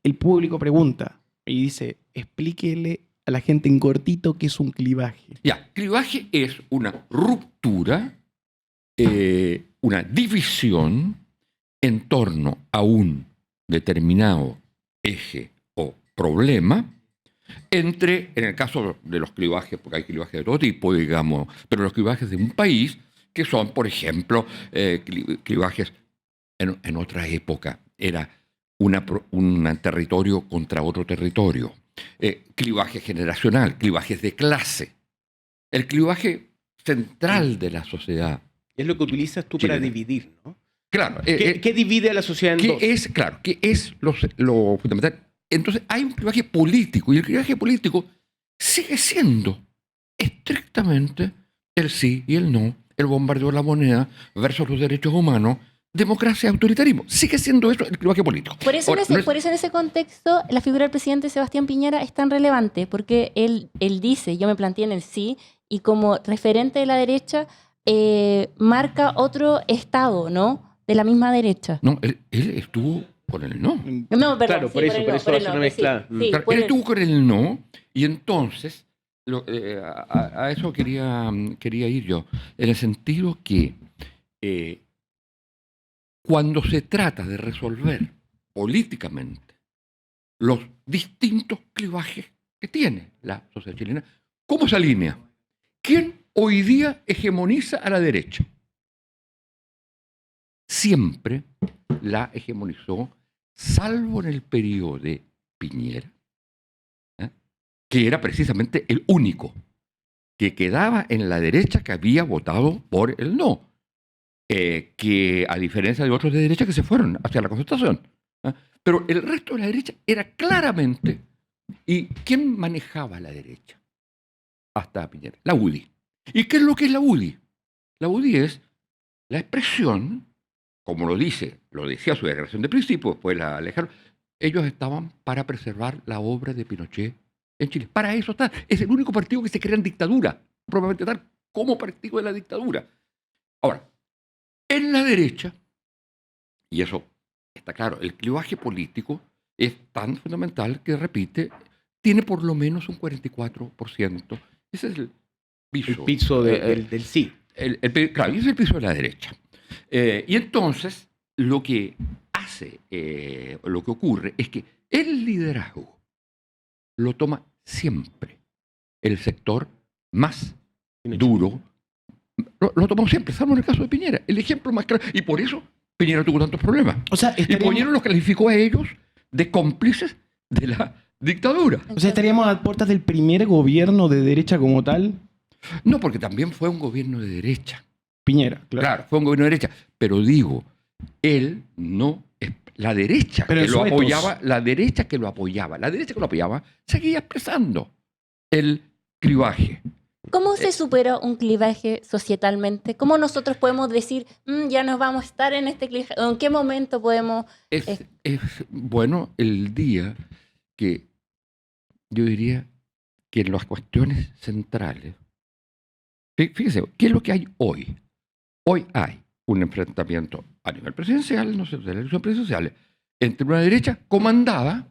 el público pregunta y dice, explíquele a la gente en cortito qué es un clivaje. Ya, clivaje es una ruptura, una división en torno a un determinado eje o problema entre, en el caso de los clivajes, porque hay clivajes de todo tipo, digamos, pero los clivajes de un país, que son, por ejemplo, clivajes en otra época, era un territorio contra otro territorio, clivaje generacional, clivajes de clase, el clivaje central de la sociedad. Es lo que utilizas tú chilena para dividir, ¿no? Claro. ¿Qué divide a la sociedad en dos? Claro, ¿qué es lo fundamental? Entonces hay un clivaje político y el clivaje político sigue siendo estrictamente el sí y el no, el bombardeo de la moneda versus los derechos humanos, democracia y autoritarismo. Sigue siendo eso el clivaje político. Por eso, Ahora, por eso en ese contexto la figura del presidente Sebastián Piñera es tan relevante, porque él dice, yo me planteé en el sí, y como referente de la derecha marca otro estado, ¿no? De la misma derecha. No, él estuvo con el no. No, perdón, Claro, sí, por eso hace una mezcla. Sí, Claro, él estuvo con el no, y entonces a eso quería ir yo, en el sentido que cuando se trata de resolver políticamente los distintos clivajes que tiene la sociedad chilena, ¿cómo se alinea? ¿Quién hoy día hegemoniza a la derecha? Siempre la hegemonizó, salvo en el periodo de Piñera, que era precisamente el único que quedaba en la derecha que había votado por el no, que a diferencia de otros de derecha que se fueron hacia la concertación. Pero el resto de la derecha era claramente... ¿Y quién manejaba la derecha? Hasta Piñera. La UDI. ¿Y qué es lo que es la UDI? La UDI es la expresión, como lo decía su declaración de principio, después la alejaron, ellos estaban para preservar la obra de Pinochet en Chile. Para eso está. Es el único partido que se crea en dictadura, probablemente tal como partido de la dictadura. Ahora, en la derecha, y eso está claro, el clivaje político es tan fundamental que, repite, tiene por lo menos un 44%. Ese es el piso. El piso del sí. Claro, ese es el piso de la derecha. Y entonces, lo que lo que ocurre es que el liderazgo lo toma siempre el sector más duro. Lo tomó siempre, salvo en el caso de Piñera. El ejemplo más claro. Y por eso Piñera tuvo tantos problemas. O sea, y Piñera los calificó a ellos de cómplices de la dictadura. O sea, estaríamos a puertas del primer gobierno de derecha como tal. No, porque también fue un gobierno de derecha. Piñera, Claro, fue un gobierno de derecha. Pero digo, él no es la derecha que lo apoyaba, la derecha que lo apoyaba, seguía expresando el clivaje. ¿Cómo se supera un clivaje societalmente? ¿Cómo nosotros podemos decir, ya nos vamos a estar en este clivaje? ¿En qué momento podemos...? Es bueno el día que yo diría que en las cuestiones centrales, fíjese, ¿qué es lo que hay hoy? Hoy hay un enfrentamiento a nivel presidencial, no sé, de la elección presidencial, entre una derecha comandada,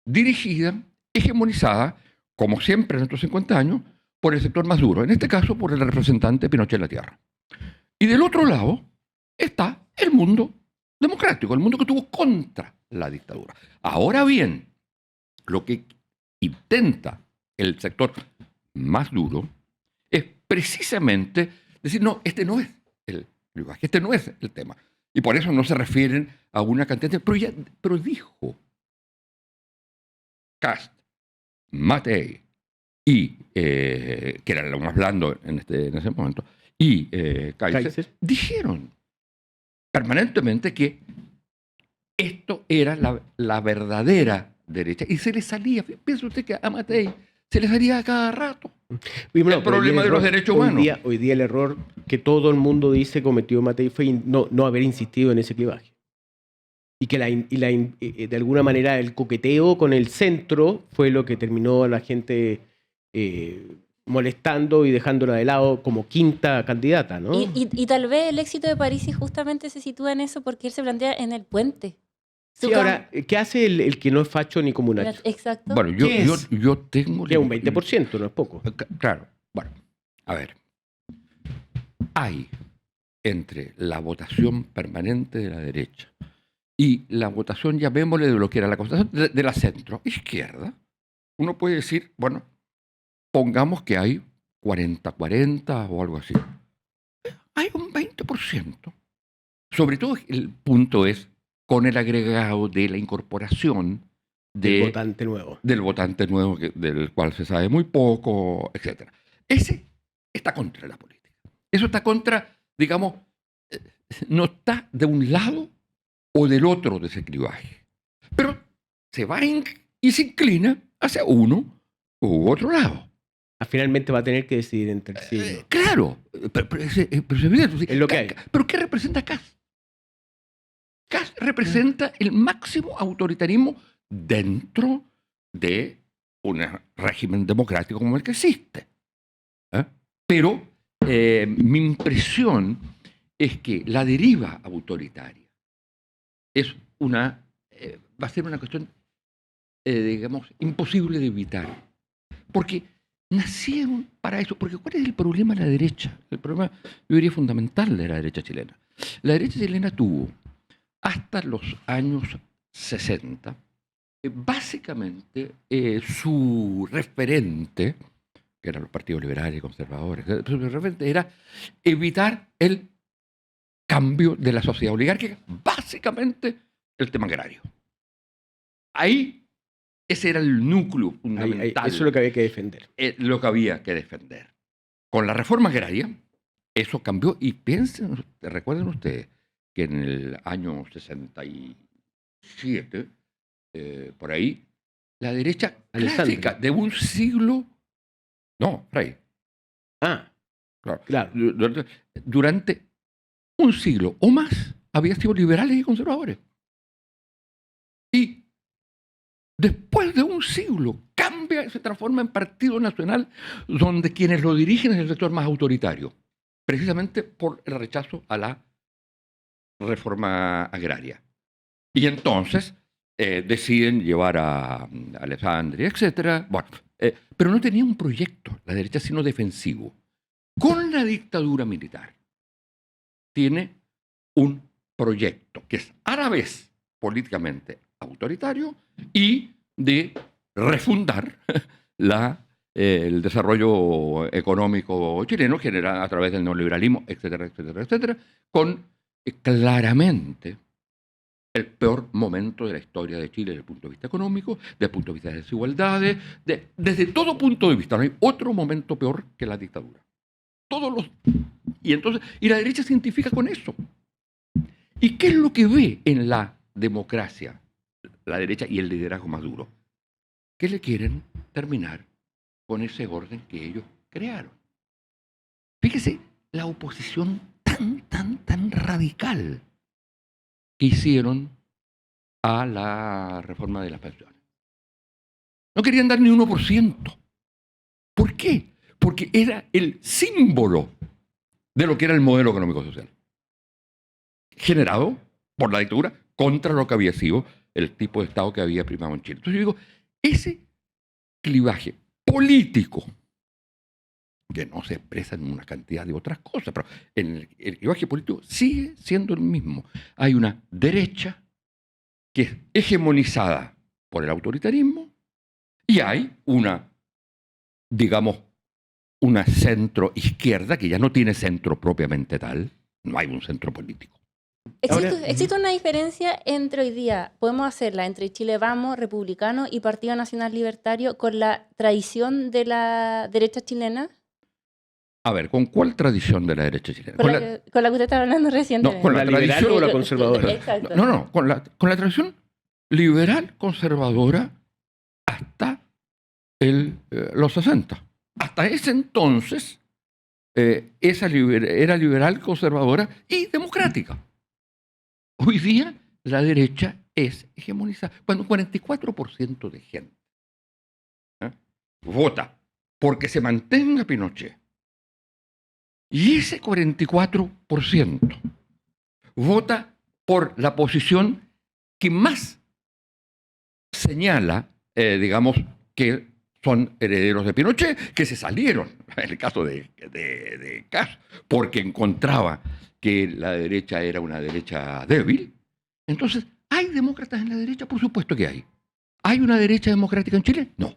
dirigida, hegemonizada, como siempre en estos 50 años, por el sector más duro, en este caso por el representante Pinochet en la tierra. Y del otro lado está el mundo democrático, el mundo que estuvo contra la dictadura. Ahora bien, lo que intenta el sector más duro es precisamente decir, no, este no es el clivaje, este no es el tema. Y por eso no se refieren a una cantidad de... Pero dijo Kast, Matei, y que era lo más blando en ese momento, y Kaiser, dijeron permanentemente que esto era la verdadera derecha. Y se le salía, piensa usted que a Matei se le salía a cada rato el problema de los derechos humanos. Hoy día el error que todo el mundo dice cometió Matei fue no haber insistido en ese clivaje. Y que de alguna manera el coqueteo con el centro fue lo que terminó a la gente molestando y dejándola de lado como quinta candidata, ¿no? Y tal vez el éxito de Parisi justamente se sitúa en eso porque él se plantea en el puente. Sí, ahora, ¿qué hace el que no es facho ni comunacho? Exacto. Bueno, ¿Qué es? yo tengo... Que es un 20%, no es poco. Claro, bueno, a ver. Hay entre la votación permanente de la derecha y la votación, llamémosle de lo que era la constitución, de la centro izquierda, uno puede decir, bueno, pongamos que hay 40-40 o algo así. Hay un 20%. Sobre todo el punto es con el agregado de la incorporación Del votante nuevo. del votante nuevo, del cual se sabe muy poco, etc. Ese está contra la política. Eso está contra, digamos, no está de un lado o del otro de ese clivaje. Pero se va y se inclina hacia uno u otro lado. Finalmente va a tener que decidir entre el sí. Claro, pero es evidente. Es lo que hay. ¿Pero qué representa Kast? Kast representa el máximo autoritarismo dentro de un régimen democrático como el que existe. Pero mi impresión es que la deriva autoritaria es va a ser una cuestión, digamos, imposible de evitar. Porque nacieron para eso. Porque ¿cuál es el problema de la derecha? El problema, yo diría, fundamental de la derecha chilena. La derecha chilena tuvo, hasta los años 60, básicamente su referente, que eran los partidos liberales y conservadores, su referente era evitar el cambio de la sociedad oligárquica, básicamente el tema agrario. Ahí, ese era el núcleo fundamental. Eso es lo que había que defender. Lo que había que defender. Con la reforma agraria, eso cambió. Y recuerden ustedes que en el año 67, por ahí, la derecha clásica de un siglo... No, Rey. Claro. Durante un siglo o más había sido liberales y conservadores. Y después de un siglo cambia y se transforma en Partido Nacional, donde quienes lo dirigen es el sector más autoritario, precisamente por el rechazo a la reforma agraria. Y entonces deciden llevar a Alessandri, etc. Bueno, pero no tenía un proyecto, la derecha, sino defensivo. Con la dictadura militar tiene un proyecto que es a la vez políticamente autoritario y de refundar el desarrollo económico chileno generado a través del neoliberalismo, etcétera, etcétera, etcétera, con claramente el peor momento de la historia de Chile desde el punto de vista económico, desde el punto de vista de desigualdades, desde todo punto de vista. No hay otro momento peor que la dictadura. Y la derecha se identifica con eso. ¿Y qué es lo que ve en la democracia la derecha y el liderazgo más duro? Que le quieren terminar con ese orden que ellos crearon. Fíjese, la oposición tan radical que hicieron a la reforma de las pensiones. No querían dar ni 1%. ¿Por qué? Porque era el símbolo de lo que era el modelo económico-social, generado por la dictadura contra lo que había sido el tipo de Estado que había primado en Chile. Entonces yo digo, ese clivaje político, que no se expresa en una cantidad de otras cosas, pero en el clivaje político sigue siendo el mismo. Hay una derecha que es hegemonizada por el autoritarismo y hay una, digamos, una centro izquierda que ya no tiene centro propiamente tal, no hay un centro político. ¿Existe una diferencia entre hoy día, podemos hacerla entre Chile Vamos, Republicano y Partido Nacional Libertario con la tradición de la derecha chilena? A ver, ¿con cuál tradición de la derecha chilena? Con la que usted estaba hablando recientemente. No, con la liberal tradición o la conservadora. Exacto. No, con la tradición liberal conservadora hasta los 60. Hasta ese entonces, esa era liberal, conservadora y democrática. Hoy día, la derecha es hegemonizada. Cuando un 44% de gente vota porque se mantenga Pinochet, y ese 44% vota por la posición que más señala, digamos, que son herederos de Pinochet, que se salieron, en el caso de Kast, porque encontraba que la derecha era una derecha débil. Entonces, ¿hay demócratas en la derecha? Por supuesto que hay. ¿Hay una derecha democrática en Chile? No.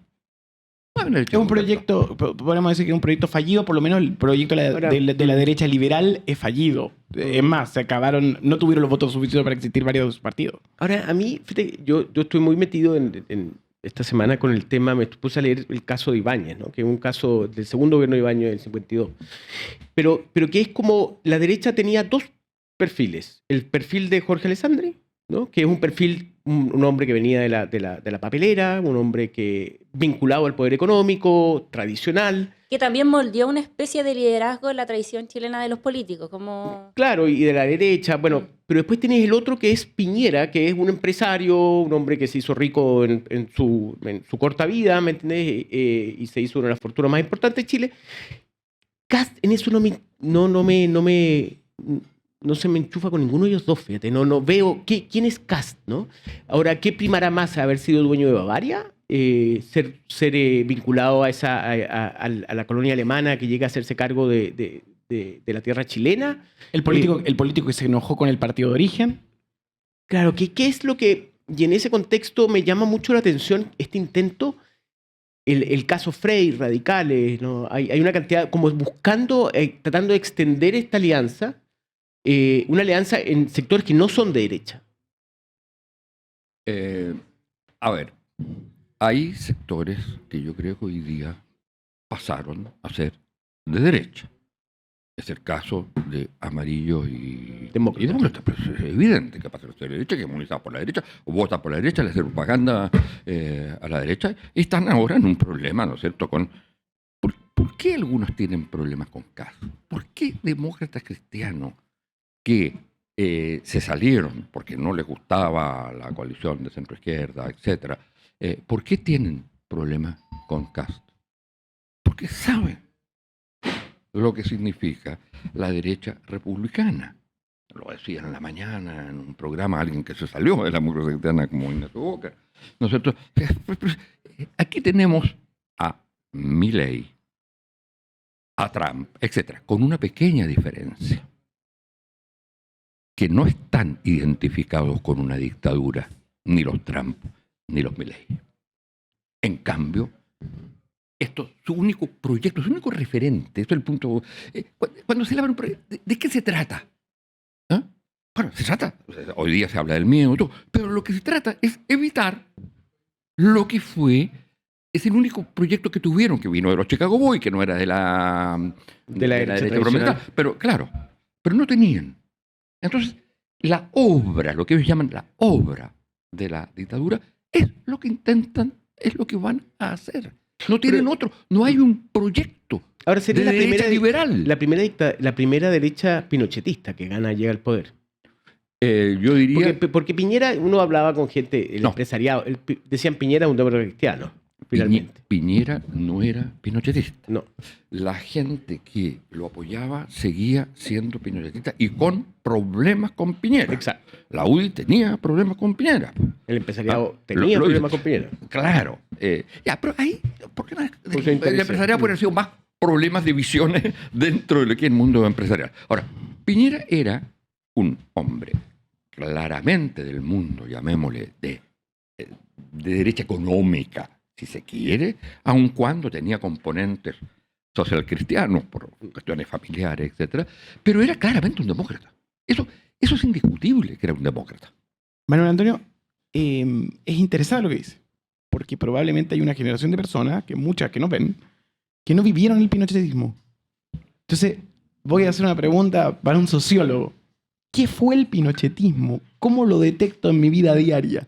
No hay una derecha Es un democrática. proyecto, podemos decir que es un proyecto fallido, por lo menos el proyecto de la derecha liberal es fallido. Es más, se acabaron, no tuvieron los votos suficientes para existir varios partidos. Ahora, a mí, fíjate, yo estoy muy metido en esta semana con el tema, me puse a leer el caso de Ibáñez, ¿no? Que es un caso del segundo gobierno de Ibáñez del 52. Pero que es como la derecha tenía dos perfiles. El perfil de Jorge Alessandri, ¿no? Que es un perfil, un hombre que venía de la papelera, un hombre que vinculado al poder económico, tradicional. Que también moldeó una especie de liderazgo en la tradición chilena de los políticos, como... Claro, y de la derecha, bueno, pero después tenés el otro que es Piñera, que es un empresario, un hombre que se hizo rico en su corta vida, ¿me entendés? Y se hizo una de las fortunas más importantes de Chile. Kast en eso no se me enchufa con ninguno de ellos dos, fíjate, no veo quién es Kast, ¿no? Ahora, ¿qué primará más? ¿Haber sido dueño de Bavaria? Ser vinculado a la colonia alemana que llega a hacerse cargo de la tierra chilena. El político que se enojó con el partido de origen. Claro, ¿qué es lo que... Y en ese contexto me llama mucho la atención este intento, el caso Frey, radicales, ¿no? Hay una cantidad, como buscando, tratando de extender esta alianza, una alianza en sectores que no son de derecha. A ver, hay sectores que yo creo que hoy día pasaron a ser de derecha. Es el caso de Amarillo y Demócrata. Pues es evidente que pasaron a ser de derecha, que movilizados por la derecha, o votan por la derecha, le hacen propaganda a la derecha, y están ahora en un problema, ¿no es cierto?, con... ¿Por qué algunos tienen problemas con Kast? ¿Por qué demócratas cristianos que se salieron porque no les gustaba la coalición de centro-izquierda, etcétera, ¿por qué tienen problemas con Kast? Porque saben lo que significa la derecha republicana. Lo decían en la mañana en un programa alguien que se salió de la democracia cristiana como Ignacio Boca. ¿No es cierto? Aquí tenemos a Milei, a Trump, etcétera, con una pequeña diferencia, que no están identificados con una dictadura, ni los Trump, ni los Milei. En cambio, esto, su único proyecto, su único referente, esto es el punto. Cuando se habla de un proyecto, ¿de qué se trata? ¿Ah? Bueno, se trata, hoy día se habla del miedo, todo, pero lo que se trata es evitar lo que es el único proyecto que tuvieron, que vino de los Chicago Boys, que no era de la derecha prometida, pero claro, pero no tenían. Entonces, la obra, lo que ellos llaman la obra de la dictadura, es lo que intentan, es lo que van a hacer. No tienen otro, no hay un proyecto. Ahora sería de derecha liberal. La primera derecha pinochetista que llega al poder. Yo diría... Porque Piñera, uno hablaba con gente, el empresariado, decían Piñera es un demócrata cristiano, finalmente. Piñera no era pinochetista. No. La gente que lo apoyaba seguía siendo pinochetista y con problemas con Piñera. Exacto. La UDI tenía problemas con Piñera. El empresariado tenía problemas con Piñera. Claro. Pero ahí, ¿por qué no? El empresariado puede haber sido más problemas de visiones dentro de lo que es el mundo empresarial. Ahora, Piñera era un hombre claramente del mundo, llamémosle, de derecha económica, si se quiere, aun cuando tenía componentes social cristianos por cuestiones familiares, etcétera, pero era claramente un demócrata. Eso es indiscutible que era un demócrata. Manuel Antonio, es interesante lo que dice, porque probablemente hay una generación de personas, que muchas que nos ven, que no vivieron el pinochetismo. Entonces, voy a hacer una pregunta para un sociólogo. ¿Qué fue el pinochetismo? ¿Cómo lo detecto en mi vida diaria?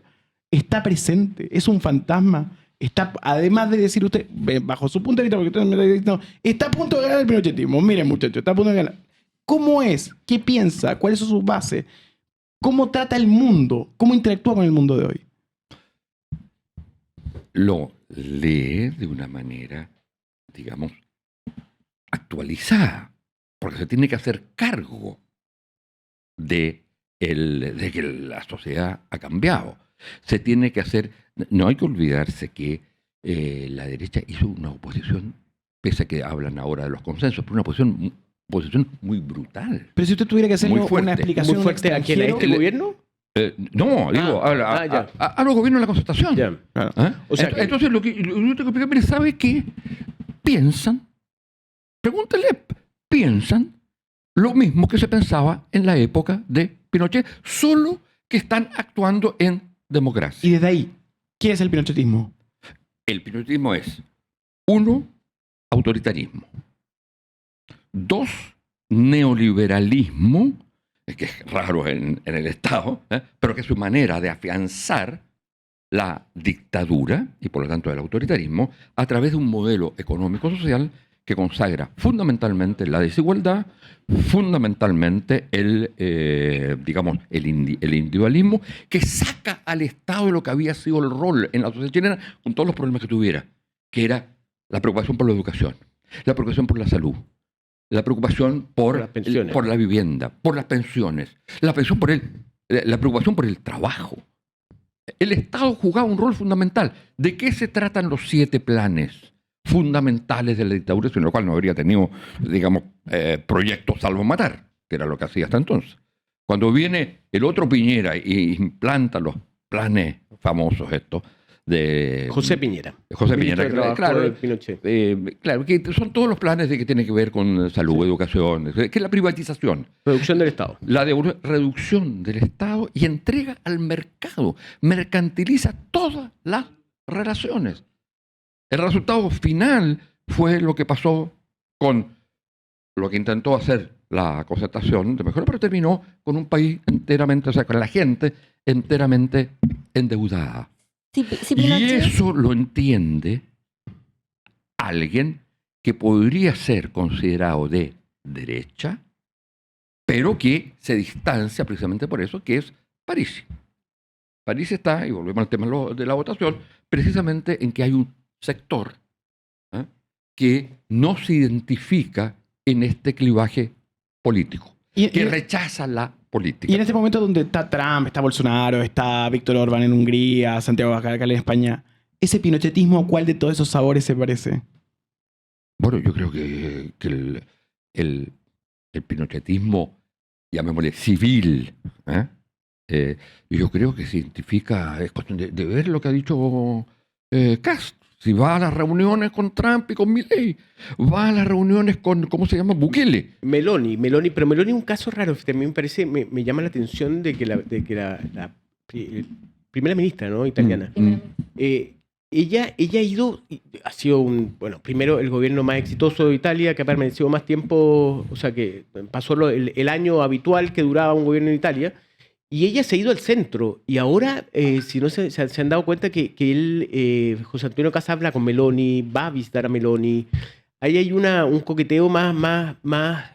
¿Está presente? ¿Es un fantasma? Está, además de decir usted, bajo su punto de vista, porque usted me está diciendo, está a punto de ganar el pinochetismo. Miren, muchachos, está a punto de ganar. ¿Cómo es? ¿Qué piensa? ¿Cuáles son sus bases? ¿Cómo trata el mundo? ¿Cómo interactúa con el mundo de hoy? Lo lee de una manera, digamos, actualizada, porque se tiene que hacer cargo de de que la sociedad ha cambiado. Se tiene que hacer, no hay que olvidarse que la derecha hizo una oposición, pese a que hablan ahora de los consensos, pero una oposición muy brutal. Pero si usted tuviera que hacer Muy fuerte, una explicación ¿Muy fuerte a quién? ¿A este gobierno? No, digo, a los gobiernos de la concertación. Ya. Claro. ¿Ah? O sea, Entonces, lo que yo tengo que explicar, pero ¿sabe qué? Piensan, pregúntele, piensan lo mismo que se pensaba en la época de Pinochet, solo que están actuando en democracia. Y desde ahí, ¿qué es el pinochetismo? El pinochetismo es, 1, autoritarismo. 2, neoliberalismo, que es raro en el Estado, pero que es su manera de afianzar la dictadura y por lo tanto el autoritarismo a través de un modelo económico-social que consagra fundamentalmente la desigualdad, fundamentalmente el individualismo, que saca al Estado de lo que había sido el rol en la sociedad chilena con todos los problemas que tuviera, que era la preocupación por la educación, la preocupación por la salud, la preocupación por las pensiones, por la vivienda, por las pensiones, la preocupación por el trabajo. El Estado jugaba un rol fundamental. ¿De qué se tratan los 7 planes fundamentales de la dictadura, sin lo cual no habría tenido, digamos, proyectos salvo matar, que era lo que hacía hasta entonces? Cuando viene el otro Piñera y implanta los planes famosos estos de José Piñera. José Ministro Piñera, de Trabajo claro, de Pinochet. claro, que son todos los planes de que tienen que ver con salud, educación, que es la privatización. Reducción del Estado. La reducción del Estado y entrega al mercado, mercantiliza todas las relaciones. El resultado final fue lo que pasó con lo que intentó hacer la concertación de mejora, pero terminó con un país enteramente, o sea, con la gente enteramente endeudada. Si Y Pinochet- eso lo entiende alguien que podría ser considerado de derecha, pero que se distancia precisamente por eso, que es París. París está, y volvemos al tema de la votación, precisamente en que hay un sector que no se identifica en este clivaje político, que rechaza la política. Y en este momento donde está Trump, está Bolsonaro, está Víctor Orbán en Hungría, Santiago Abascal en España, ¿ese pinochetismo cuál de todos esos sabores se parece? Bueno, yo creo que el pinochetismo, llamémosle civil, yo creo que se identifica, es cuestión de ver lo que ha dicho Kast. Si va a las reuniones con Trump y con Milei, va a las reuniones con, ¿cómo se llama? Bukele. Meloni, pero Meloni es un caso raro. También me llama la atención de que la primera ministra, ¿no? Italiana. Ella ha ido, ha sido primero el gobierno más exitoso de Italia, que ha permanecido más tiempo, o sea, que pasó el año habitual que duraba un gobierno en Italia, y ella se ha ido al centro. Y ahora, si no se han dado cuenta que él, José Antonio Cast habla con Meloni, va a visitar a Meloni. Ahí hay un coqueteo más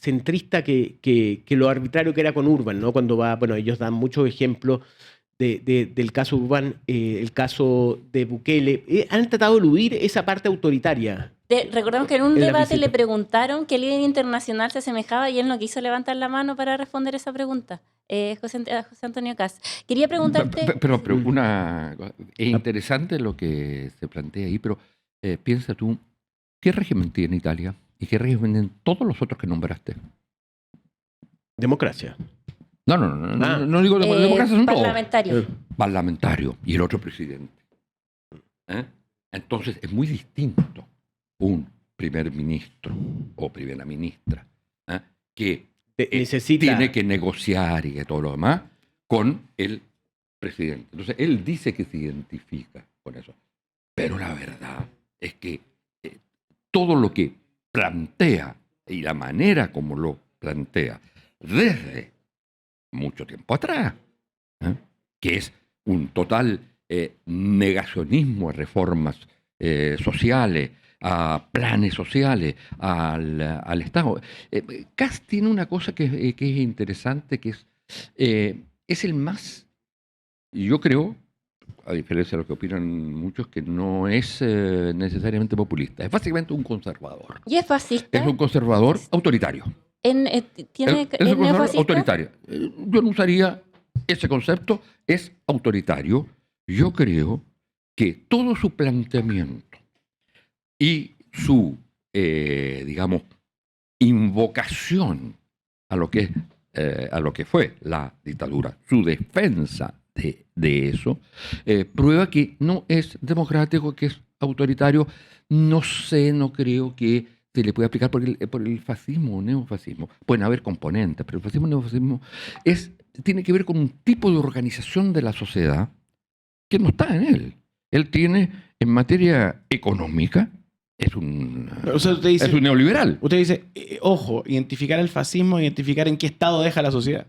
centrista que lo arbitrario que era con Urban, ¿no? Cuando va, ellos dan muchos ejemplos del caso Urban, el caso de Bukele. Han tratado de eludir esa parte autoritaria. Recordemos que en un En la debate visita. le preguntaron qué líder internacional se asemejaba y él no quiso levantar la mano para responder esa pregunta. José Antonio Cast. Quería preguntarte... Pero es interesante lo que se plantea ahí, pero piensa tú, ¿qué régimen tiene Italia y qué régimen tienen todos los otros que nombraste? Democracia. No digo democracia, son todos. parlamentario. Parlamentario y el otro presidente. Entonces es muy distinto un primer ministro o primera ministra que necesita... tiene que negociar y que todo lo demás con el presidente. Entonces él dice que se identifica con eso. Pero la verdad es que todo lo que plantea y la manera como lo plantea desde mucho tiempo atrás, que es un total negacionismo a reformas sociales, a planes sociales, al Estado. Kast tiene una cosa que es interesante, que es el más, yo creo, a diferencia de lo que opinan muchos, que no es necesariamente populista, es básicamente un conservador. Y es fascista. Es un conservador autoritario. ¿Tiene Es un concepto neofascista? autoritario. Yo no usaría ese concepto, es autoritario. Yo creo que todo su planteamiento y su, digamos, invocación a lo que fue la dictadura, su defensa de eso, prueba que no es democrático, que es autoritario. No sé, no creo que se le pueda aplicar por el fascismo o neofascismo. Pueden haber componentes, pero el fascismo o neofascismo tiene que ver con un tipo de organización de la sociedad que no está en él. Él tiene, en materia económica, es un neoliberal. Usted dice, ojo, identificar el fascismo, identificar en qué estado deja la sociedad.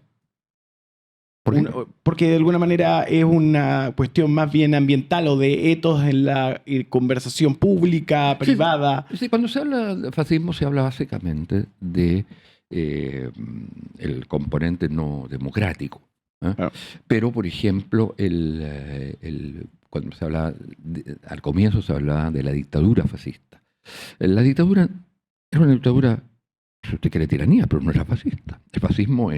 Porque de alguna manera es una cuestión más bien ambiental o de etos en la conversación pública, privada. Sí, cuando se habla de fascismo se habla básicamente de el componente no democrático. Claro. Pero, por ejemplo, cuando se habla, al comienzo se hablaba de la dictadura fascista. La dictadura era una dictadura, si usted quiere, tiranía, pero no era fascista. El fascismo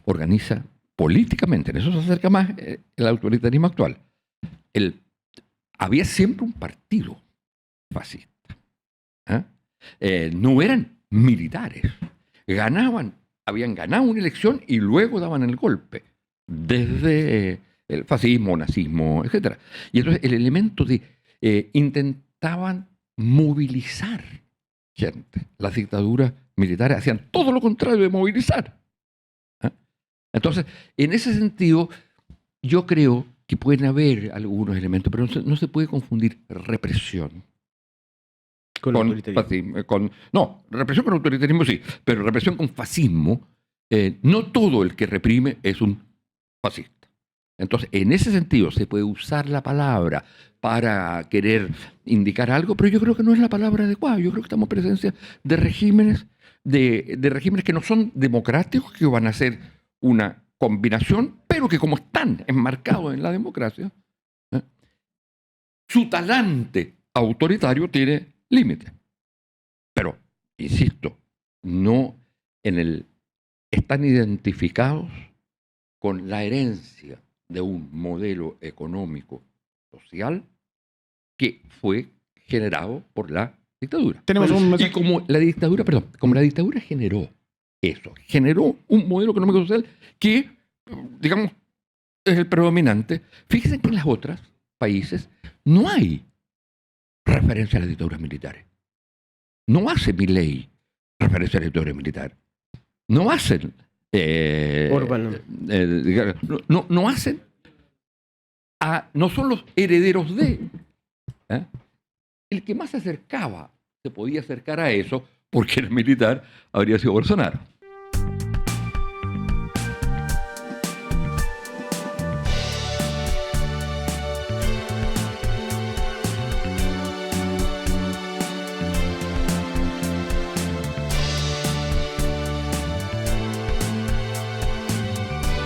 organiza políticamente, en eso se acerca más el autoritarismo actual. Había siempre un partido fascista. No eran militares. Habían ganado una elección y luego daban el golpe. Desde el fascismo, nazismo, etc. Y entonces el elemento de intentaban movilizar gente. Las dictaduras militares hacían todo lo contrario de movilizar. Entonces, en ese sentido, yo creo que pueden haber algunos elementos, pero no se puede confundir represión con autoritarismo. No, represión con autoritarismo sí, pero represión con fascismo, no todo el que reprime es un fascista. Entonces, en ese sentido, se puede usar la palabra para querer indicar algo, pero yo creo que no es la palabra adecuada. Yo creo que estamos en presencia de regímenes, de regímenes que no son democráticos, que van a ser una combinación, pero que como están enmarcados en la democracia, su talante autoritario tiene límites. Pero, insisto, están identificados con la herencia de un modelo económico social que fue generado por la dictadura. Y como la dictadura generó eso, generó un modelo económico social que, digamos, es el predominante. Fíjense que en los otros países no hay referencia a las dictaduras militares. No hace Milei referencia a la dictadura militar. No hacen... no hacen... no son los herederos de... El que más se podía acercar a eso, porque era militar, habría sido Bolsonaro.